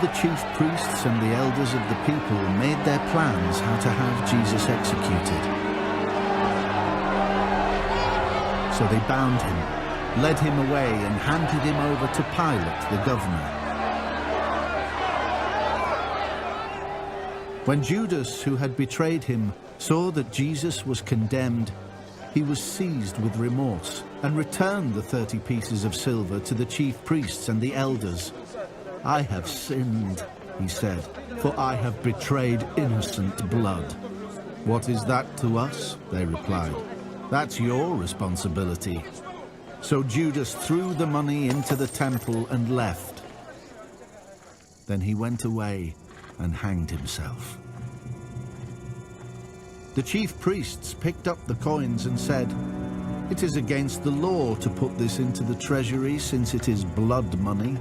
the chief priests and the elders of the people made their plans how to have Jesus executed. So they bound him, led him away, and handed him over to Pilate, the governor. When Judas, who had betrayed him, saw that Jesus was condemned, he was seized with remorse and returned the 30 pieces of silver to the chief priests and the elders. "I have sinned," he said, "for I have betrayed innocent blood." "What is that to us?" they replied. "That's your responsibility." So Judas threw the money into the temple and left. Then he went away and hanged himself. The chief priests picked up the coins and said, "It is against the law to put this into the treasury, since it is blood money."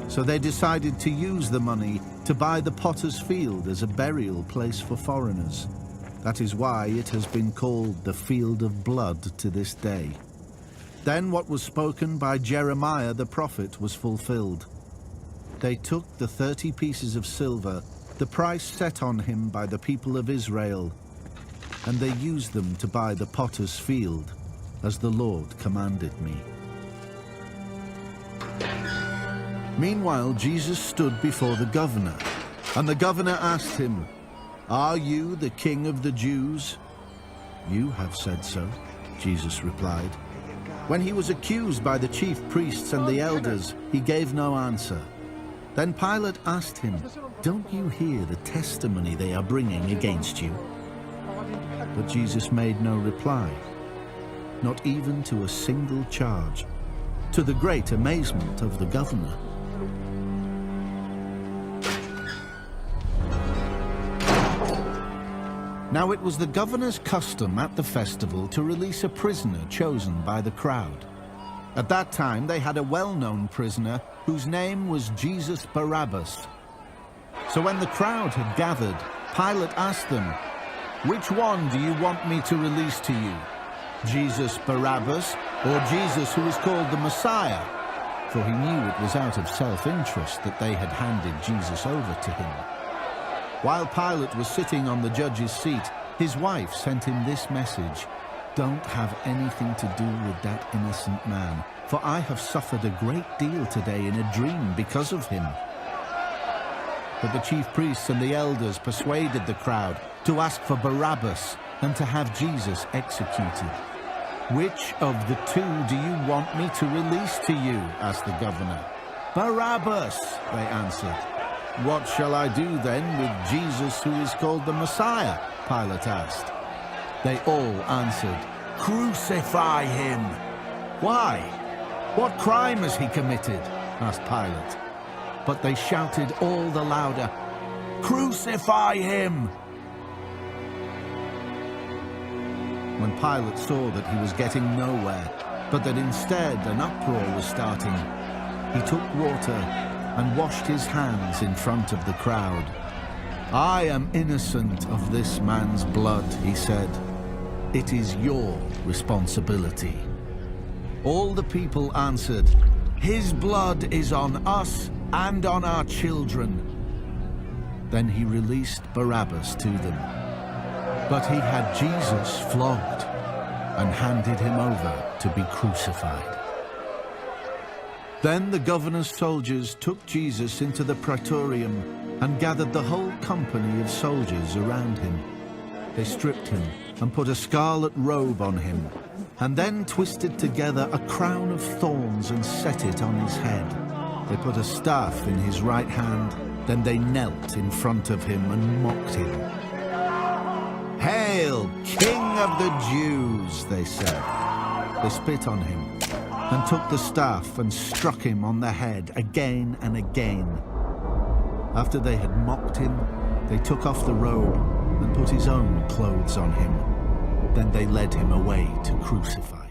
So they decided to use the money to buy the potter's field as a burial place for foreigners. That is why it has been called the Field of Blood to this day. Then what was spoken by Jeremiah the prophet was fulfilled. They took the 30 pieces of silver, the price set on him by the people of Israel, and they used them to buy the potter's field, as the Lord commanded me. Meanwhile, Jesus stood before the governor, and the governor asked him, "Are you the king of the Jews?" "You have said so," Jesus replied. When he was accused by the chief priests and the elders, he gave no answer. Then Pilate asked him, "Don't you hear the testimony they are bringing against you?" But Jesus made no reply, not even to a single charge, to the great amazement of the governor. Now it was the governor's custom at the festival to release a prisoner chosen by the crowd. At that time they had a well-known prisoner whose name was Jesus Barabbas. So when the crowd had gathered, Pilate asked them, "Which one do you want me to release to you? Jesus Barabbas, or Jesus who is called the Messiah?" For he knew it was out of self-interest that they had handed Jesus over to him. While Pilate was sitting on the judge's seat, his wife sent him this message: "Don't have anything to do with that innocent man, for I have suffered a great deal today in a dream because of him." But the chief priests and the elders persuaded the crowd to ask for Barabbas and to have Jesus executed. "Which of the two do you want me to release to you?" asked the governor. "Barabbas," they answered. "What shall I do then with Jesus who is called the Messiah?" Pilate asked. They all answered, "Crucify him." "Why? What crime has he committed?" asked Pilate. But they shouted all the louder, "Crucify him!" When Pilate saw that he was getting nowhere, but that instead an uproar was starting, he took water and washed his hands in front of the crowd. "I am innocent of this man's blood," he said. "It is your responsibility." All the people answered, "His blood is on us and on our children." Then he released Barabbas to them. But he had Jesus flogged and handed him over to be crucified. Then the governor's soldiers took Jesus into the praetorium and gathered the whole company of soldiers around him. They stripped him and put a scarlet robe on him, and then twisted together a crown of thorns and set it on his head. They put a staff in his right hand, then they knelt in front of him and mocked him. "Hail, King of the Jews," they said. They spit on him and took the staff and struck him on the head again and again. After they had mocked him, they took off the robe and put his own clothes on him. Then they led him away to crucify him.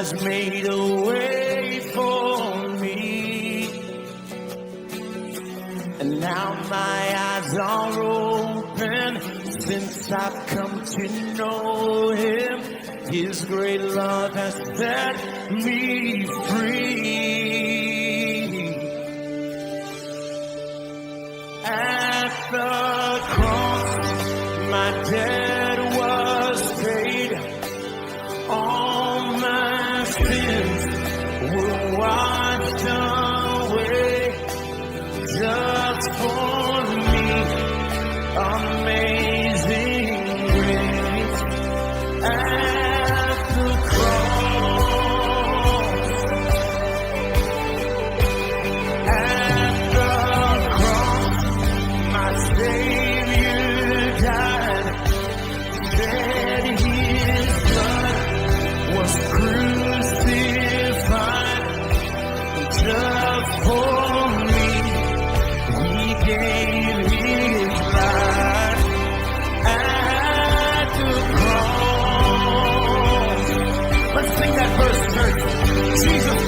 has made a way for me. And now my eyes are open since I've come to know Him. His great love has set me free. At the cross, my debt was paid. All my sins were washed away. Just for me, amazing grace. At the cross, my Savior died. Shed His blood, was crucified just for me. He gave His life at the cross. Let's sing that verse, church. Jesus